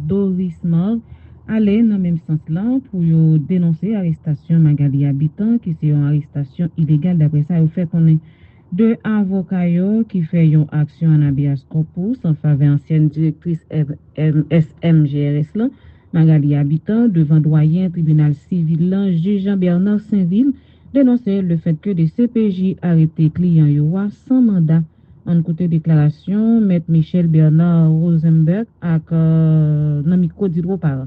Doris Mort allait dans le même sens là pour dénoncer l'arrestation Magali Habitant qui c'est une arrestation illégale. D'après ça, il fait qu'on est deux avocats qui fait une action en habeas corpus en faveur ancienne directrice SMGRS là, Magali Habitant devant doyen tribunal civil là, juge Jean-Bernard Saint-Ville dénoncer le fait que des CPJ arrêté clients yoa sans mandat. En côté déclaration, Maître Michel Bernard Rosenberg avec Namiko Didro-Para.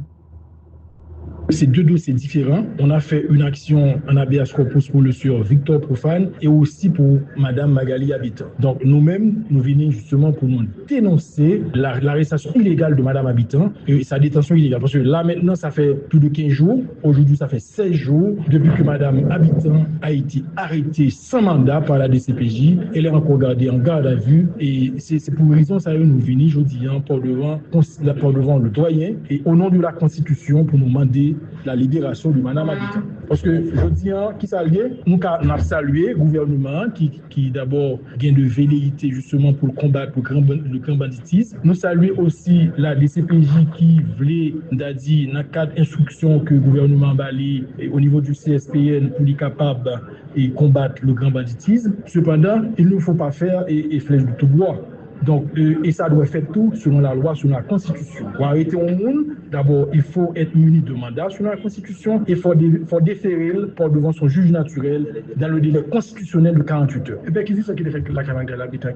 C'est deux dossiers différents. On a fait une action en habeas corpus pour le sieur Victor Profane et aussi pour Madame Magali Habitant. Donc nous-mêmes, nous venons justement pour nous dénoncer l'arrestation illégale de Madame Habitant et sa détention illégale. Parce que là maintenant, ça fait plus de 15 jours. Aujourd'hui, ça fait 16 jours depuis que Madame Habitant a été arrêtée sans mandat par la DCPJ. Elle est encore gardée en garde à vue et c'est pour raison ça nous venons aujourd'hui pour devant le doyen et au nom de la Constitution pour nous demander la libération de Madame Habitant. Parce que je dis, qui s'allie, nous avons salué le gouvernement qui d'abord gagne de velléité justement pour combattre le grand banditisme. Nous saluons aussi la DCPJ qui voulait, dire, dans le cadre d'instruction que le gouvernement balé au niveau du CSPN pour être capable de combattre le grand banditisme. Cependant, il ne faut pas faire et flèche de tout bois. Donc, et ça doit faire tout selon la loi, selon la Constitution. Pour arrêter un monde, d'abord, il faut être muni de mandat selon la Constitution et il faut déférer pour devant son juge naturel dans le délai constitutionnel de 48 heures. Et bien, qu'est-ce qui fait que la Magali Habitant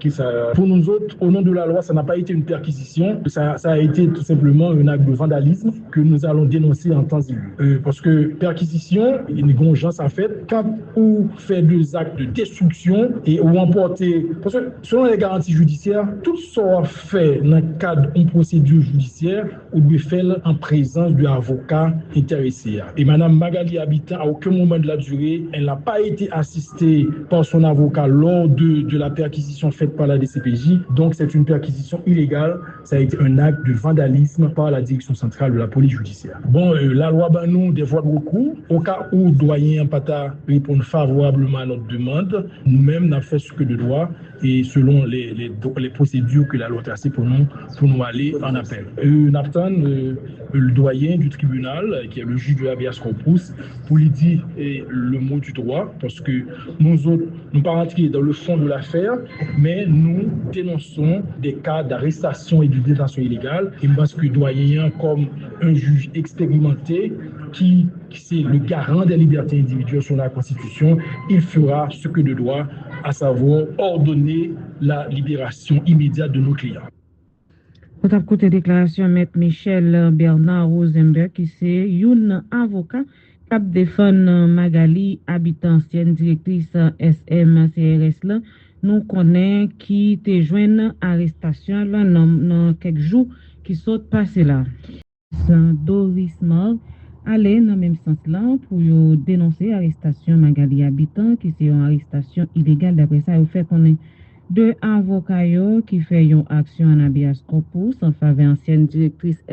pour nous autres, au nom de la loi, ça n'a pas été une perquisition, ça a été tout simplement un acte de vandalisme que nous allons dénoncer en temps et lieu. Parce que perquisition, une gonjance à fait, quand on fait deux actes de destruction et ou emporter, parce que selon les garanties judiciaires, tout ça fait dans le cadre d'une procédure judiciaire ou doit faire en présence de l'avocat intéressé. Et Mme Magali Habitant, à aucun moment de la durée, elle n'a pas été assistée par son avocat lors de la perquisition faite par la DCPJ. Donc c'est une perquisition illégale. Ça a été un acte de vandalisme par la direction centrale de la police judiciaire. Bon, la loi nous des voies de recours. Au cas où le doyen Pata répond favorablement à notre demande, nous-mêmes n'avons fait ce que de droit et selon les procédures que la loi tracée pour nous aller en appel. Nous attendons le doyen du tribunal, qui est le juge de l'habeas corpus, pour lui dire le mot du droit, parce que nous autres, nous ne pas rentrer dans le fond de l'affaire, mais nous dénonçons des cas d'arrestation et de détention illégale. Et parce que le doyen, comme un juge expérimenté, qui c'est le garant des libertés individuelles sur la Constitution, il fera ce que de droit, à savoir ordonner la libération immédiate de nos clients. Pour ta côté déclaration, Maître Michel Bernard Rosenberg, qui c'est un avocat qui défend Magali, habitant ancienne directrice SMCRS là, nous connaissons qui te joint arrestation là dans quelques jours qui sont passés là. Doris Mort allait dans le même sens là pour dénoncer l'arrestation Magali Habitant qui c'est une arrestation illégale. D'après ça, il fait qu'on est deux avocats qui fait une action en habeas corpus en faveur ancienne directrice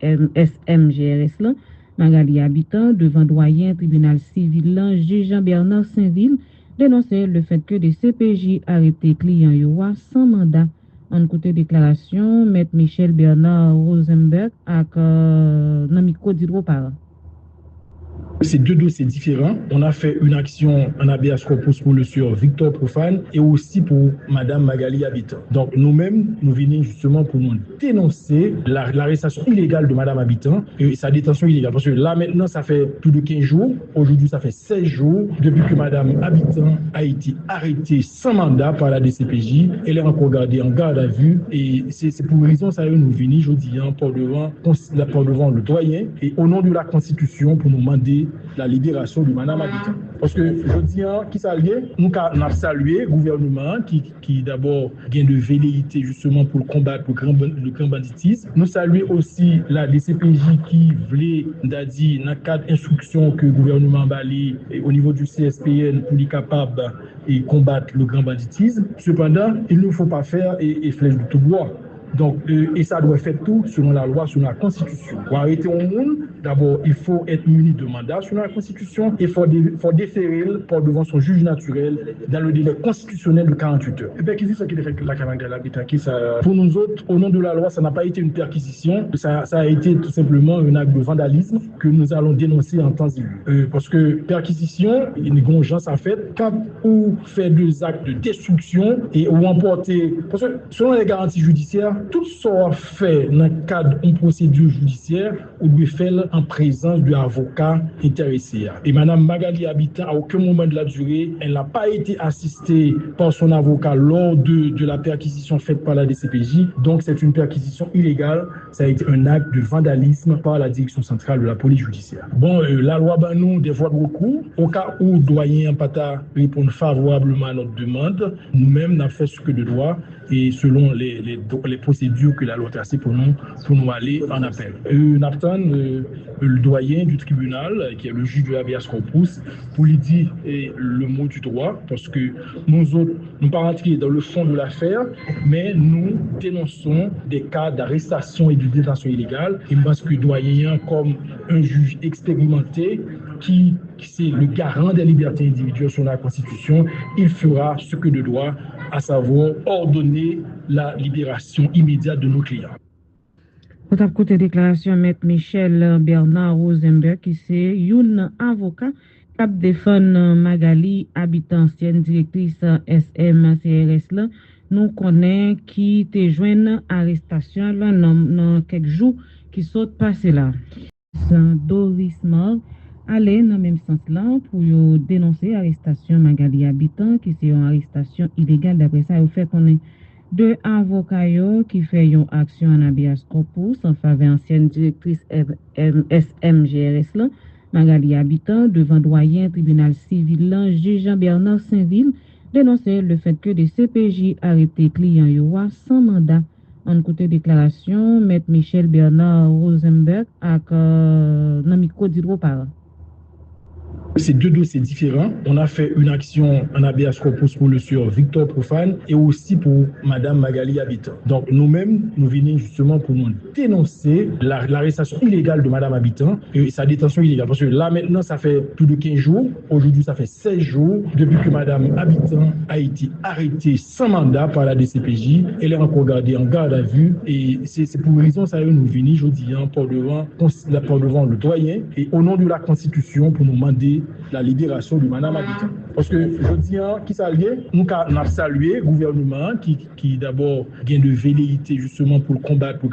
SMGRS là, Magali Habitant devant doyen tribunal civil là, juge Jean-Bernard Saint-Ville dénoncer le fait que des CPJ arrêté clients yoa sans mandat. En côté déclaration, Maître Michel Bernard Rosenberg avec Namiko Didro-Para. C'est deux dossiers différents. On a fait une action en habeas corpus pour le sieur Victor Profane et aussi pour Madame Magali Habitant. Donc nous-mêmes, nous venons justement pour nous dénoncer l'arrestation illégale de Madame Habitant et sa détention illégale. Parce que là maintenant, ça fait plus de 15 jours. Aujourd'hui, ça fait 16 jours depuis que Madame Habitant a été arrêtée sans mandat par la DCPJ. Elle est encore gardée en garde à vue et c'est pour raison ça nous venons aujourd'hui pour devant le doyen et au nom de la Constitution pour nous demander la libération de Madame Habitant. Parce que je dis, qui s'allie, nous avons salué le gouvernement qui d'abord gagne de velléité justement pour combattre le grand banditisme. Nous saluons aussi la DCPJ qui voulait, dire, dans le cadre d'instruction que le gouvernement balé au niveau du CSPN pour être capable de combattre le grand banditisme. Cependant, il ne faut pas faire et flèche de tout bois. Donc, et ça doit faire tout selon la loi, selon la Constitution. Pour arrêter un monde, d'abord, il faut être muni de mandat selon la Constitution et il faut déférer pour devant son juge naturel dans le délai constitutionnel de 48 heures. Et bien, qu'est-ce que fait la Canada l'habitat qui ça, pour nous autres, au nom de la loi, ça n'a pas été une perquisition, ça a été tout simplement un acte de vandalisme que nous allons dénoncer en temps et lieu. Parce que perquisition, une gonjance a fait quand on fait deux actes de destruction et ou emporter, parce que selon les garanties judiciaires, tout ça fait dans le cadre d'une procédure judiciaire ou doit faire en présence de l'avocat intéressé. Et Madame Magali Habitant, à aucun moment de la durée, elle n'a pas été assistée par son avocat lors de la perquisition faite par la DCPJ. Donc c'est une perquisition illégale. Ça a été un acte de vandalisme par la direction centrale de la police judiciaire. Bon, la loi nous des voies de recours. Au cas où doyen Pata répond favorablement à notre demande, nous-mêmes n'avons fait ce que de droit et selon les procédures que la loi tracée pour nous aller en appel. Nathan, le doyen du tribunal, qui est le juge de l'habeas corpus, pour lui dire le mot du droit, parce que nous autres, nous ne pas rentrer dans le fond de l'affaire, mais nous dénonçons des cas d'arrestation et de détention illégale. Et parce que doyen, comme un juge expérimenté, qui c'est le garant des libertés individuelles sur la Constitution, il fera ce que de droit, à savoir ordonner la libération immédiate de nos clients. Pour ta côté déclaration, Maître Michel Bernard Rosenberg, qui c'est un avocat qui défend Magali, habitante ancienne directrice SMCRS là, nous connaît qui te joint arrestation là dans quelques jours qui sont passés là. Doris Mort aller dans le même sens là pour dénoncer l'arrestation Magali habitant qui c'est une arrestation illégale. D'après ça, il fait qu'on est deux avocats qui fait une action en habeas corpus en faveur ancienne directrice SMGRS là, Magali habitant devant doyen tribunal civil là, juge Jean-Bernard Saint-Ville dénoncer le fait que des CPJ arrêté clients yoa sans mandat. En côté déclaration, Maître Michel Bernard Rosenberg avec Namiko Didro-Para. C'est deux dossiers différents. On a fait une action en habeas corpus pour le sieur Victor Profane et aussi pour Madame Magali Habitant. Donc nous-mêmes, nous venons justement pour nous dénoncer l'arrestation illégale de Madame Habitant et sa détention illégale. Parce que là maintenant, ça fait plus de 15 jours. Aujourd'hui, ça fait 16 jours depuis que Madame Habitant a été arrêtée sans mandat par la DCPJ. Elle est encore gardée en garde à vue et c'est pour une raison ça nous venons aujourd'hui pour devant le doyen et au nom de la Constitution pour nous demander la libération de Madame Habitant. Parce que je dis, qui s'allie, nous avons salué le gouvernement qui d'abord gagne de velléité justement pour combattre le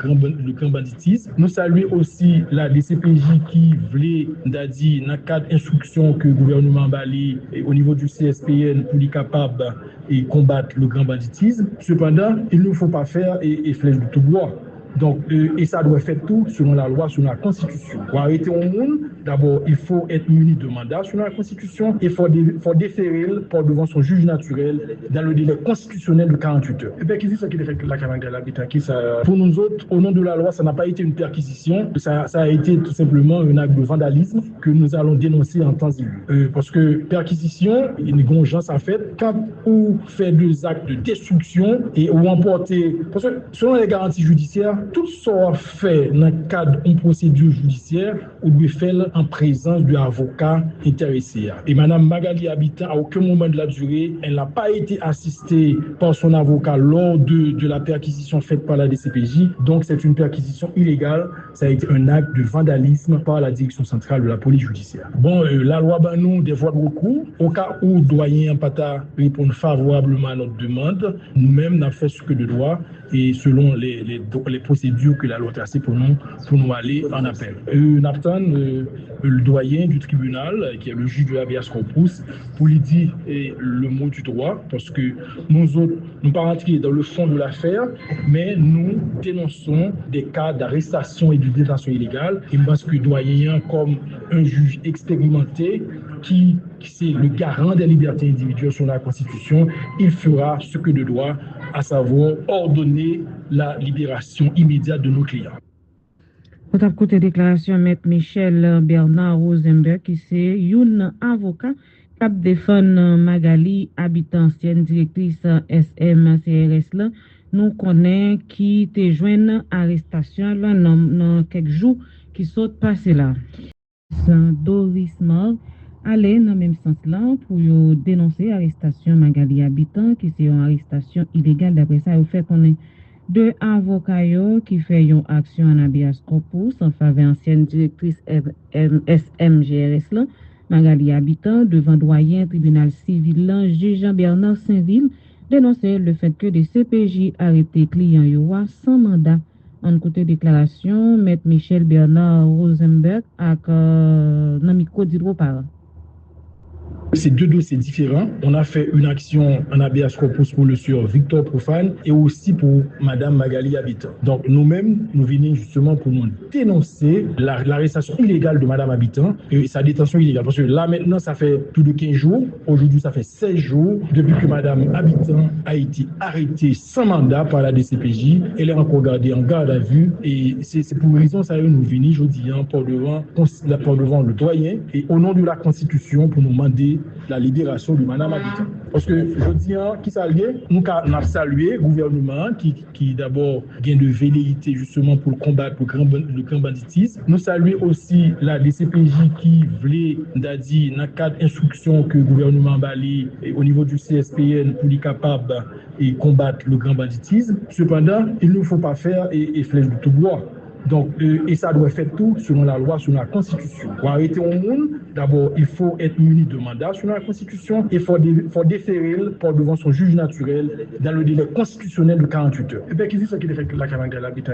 grand banditisme. Nous saluons aussi la DCPJ qui voulait, dans le cadre d'instruction que le gouvernement Bali au niveau du CSPN pour être capable de combattre le grand banditisme. Cependant, il ne faut pas faire et flèche de tout bois. Donc, et ça doit faire tout selon la loi, selon la Constitution. Pour arrêter au monde, d'abord, il faut être muni de mandat selon la Constitution et il faut déférer pour devant son juge naturel dans le délai constitutionnel de 48 heures. Et bien, qu'est-ce que fait la Canada l'habitat qui ça, pour nous autres, au nom de la loi, ça n'a pas été une perquisition, ça a été tout simplement un acte de vandalisme que nous allons dénoncer en temps et lieu. Parce que perquisition, une gonjance a fait quand on fait deux actes de destruction et ou emporter, parce que selon les garanties judiciaires, tout ça fait dans le cadre d'une procédure judiciaire ou doit faire en présence de l'avocat intéressé. Et Madame Magali Habitant, à aucun moment de la durée, elle n'a pas été assistée par son avocat lors de la perquisition faite par la DCPJ. Donc c'est une perquisition illégale. Ça a été un acte de vandalisme par la direction centrale de la police judiciaire. Bon, la loi nous des voies de recours. Au cas où doyen Pata répond favorablement à notre demande, nous-mêmes n'avons fait ce que de droit et selon les procédures que la loi tracée pour nous aller en appel. Nathan, le doyen du tribunal, qui est le juge de l'habeas corpus, pour lui dire le mot du droit, parce que nous autres, nous ne pas rentrer dans le fond de l'affaire, mais nous dénonçons des cas d'arrestation et de détention illégale. Et parce que doyen, comme un juge expérimenté, qui c'est le garant des libertés individuelles sur la Constitution, il fera ce que de droit, à savoir ordonner la libération immédiate de nos clients. Pour ta côté déclaration, Maître Michel Bernard Rosenberg, qui c'est un avocat qui défend Magali, habitante ancienne directrice SMCRS là, nous connaissons qui te joignent arrestation là dans quelques jours qui sont passés là. Doris Mort allait dans le même sens là pour dénoncer l'arrestation Magali Habitant qui c'est une arrestation illégale. D'après ça, il fait qu'on est deux avocats qui fait une action en habeas corpus en faveur ancienne directrice SMGRS là, Magali Habitant, devant doyen tribunal civil là, juge Jean-Bernard Saint-Ville, dénoncer le fait que des CPJ arrêtés clients yoa sans mandat. En côté déclaration, Maître Michel Bernard Rosenberg avec Namiko Didro-Para. C'est deux dossiers différents. On a fait une action en habeas corpus pour le sieur Victor Profane et aussi pour Madame Magali Habitant. Donc nous-mêmes, nous venons justement pour nous dénoncer l'arrestation illégale de Madame Habitant et sa détention illégale. Parce que là maintenant, ça fait plus de 15 jours. Aujourd'hui, ça fait 16 jours depuis que Madame Habitant a été arrêtée sans mandat par la DCPJ. Elle est encore gardée en garde à vue et c'est pour une raison ça nous venons aujourd'hui pour devant le doyen et au nom de la Constitution pour nous demander la libération de Madame Habitant. Parce que je dis, qui salue, nous avons salué le gouvernement qui d'abord gagne de velléité justement pour combattre le grand banditisme. Nous saluons aussi la DCPJ qui voulait, dans le cadre d'instruction que le gouvernement Bali au niveau du CSPN pour être capable de combattre le grand banditisme. Cependant, il ne faut pas faire et flèche de tout bois. Donc, et ça doit faire tout selon la loi, selon la Constitution. Pour arrêter au monde, d'abord, il faut être muni de mandat selon la Constitution et il faut déférer pour devant son juge naturel dans le délai constitutionnel de 48 heures. Et perquisition qui est faite la Magali Habitant,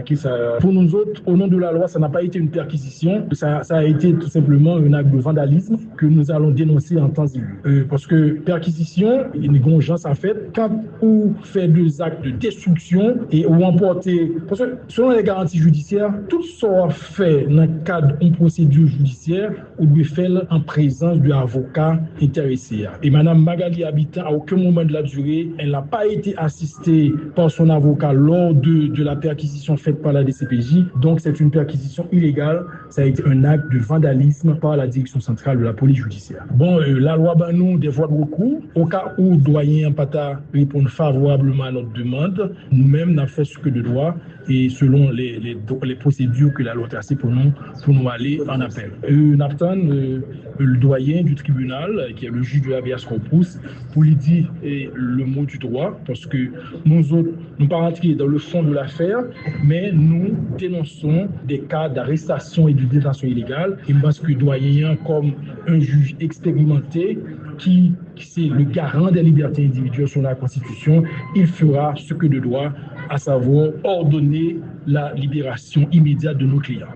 pour nous autres, au nom de la loi, ça n'a pas été une perquisition, ça a été tout simplement un acte de vandalisme que nous allons dénoncer en temps et lieu. Parce que perquisition, il y a une gens à faire quand on fait deux actes de destruction et ou emporter, parce que selon les garanties judiciaires, tout ça fait dans le cadre d'une procédure judiciaire ou doit faire en présence de l'avocat intéressé. Et Mme Magali Habitant, à aucun moment de la durée, elle n'a pas été assistée par son avocat lors de la perquisition faite par la DCPJ. Donc c'est une perquisition illégale. Ça a été un acte de vandalisme par la direction centrale de la police judiciaire. Bon, la loi nous des voies de recours. Au cas où le doyen Pata répond favorablement à notre demande, nous-mêmes n'avons fait ce que de droit et selon les procédures que la loi tracée pour nous aller en appel. Nathan, le doyen du tribunal, qui est le juge de habeas corpus, pour lui dire le mot du droit, parce que nous autres, nous pas rentrer dans le fond de l'affaire, mais nous dénonçons des cas d'arrestation et de détention illégale. Et parce que le doyen, comme un juge expérimenté, qui c'est le garant des libertés individuelles sur la Constitution, il fera ce que de droit, à savoir ordonner la libération immédiate de nos clients.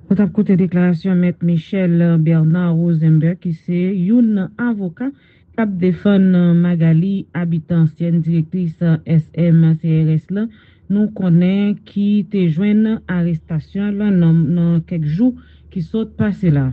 Pour côté déclaration, Maître Michel Bernard Rosenberg, qui c'est un avocat qui défend Magali, habitant ancienne directrice SMCRS là, nous connaissons qui te joignent arrestation là dans quelques jours qui sont passés là.